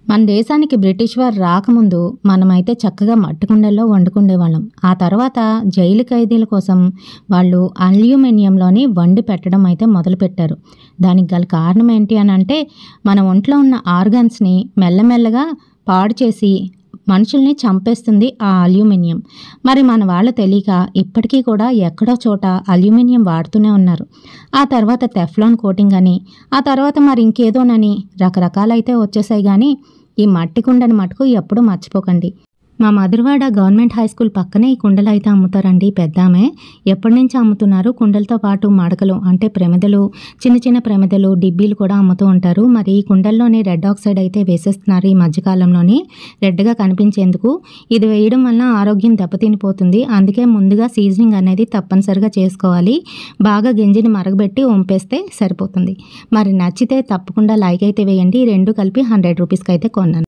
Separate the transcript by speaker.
Speaker 1: మన దేశానికి బ్రిటిష్ వారు రాకముందు మనమైతే చక్కగా మట్టి కుండల్లో వండుకునేవాళ్ళం. ఆ తర్వాత జైలు ఖైదీల కోసం వాళ్ళు అల్యూమినియంలోని వండి పెట్టడం అయితే మొదలుపెట్టారు. దానికి గల కారణం ఏంటి అని అంటే, మన ఒంట్లో ఉన్న ఆర్గాన్స్ని మెల్లమెల్లగా పాడు చేసి మనుషుల్ని చంపేస్తుంది ఆ అల్యూమినియం. మరి మన వాళ్ళు తెలియక ఇప్పటికీ కూడా ఎక్కడో చోట అల్యూమినియం వాడుతూనే ఉన్నారు. ఆ తర్వాత టెఫ్లాన్ కోటింగ్ అని, ఆ తర్వాత మరి ఇంకేదోనని రకరకాలైతే వచ్చేసాయి. కానీ ఈ మట్టి కుండని మటుకు ఎప్పుడూ మర్చిపోకండి. మా మధురవాడ గవర్నమెంట్ హై స్కూల్ పక్కనే ఈ కుండలు అయితే అమ్ముతారండి. పెద్దామె ఎప్పటి నుంచి అమ్ముతున్నారు. కుండలతో పాటు మడకలు అంటే ప్రమిదలు, చిన్న చిన్న ప్రమిదలు, డిబ్బీలు కూడా అమ్ముతూ ఉంటారు. మరి ఈ కుండల్లోనే రెడ్ ఆక్సైడ్ అయితే వేసేస్తున్నారు ఈ మధ్యకాలంలోని రెడ్గా కనిపించేందుకు. ఇది వేయడం వల్ల ఆరోగ్యం దెబ్బతినిపోతుంది. అందుకే ముందుగా సీజనింగ్ అనేది తప్పనిసరిగా చేసుకోవాలి. బాగా గింజని మరగబెట్టి వంపేస్తే సరిపోతుంది. మరి నచ్చితే తప్పకుండా లైక్ అయితే వేయండి. రెండు కలిపి 100 రూపీస్కి అయితే కొన్నాను.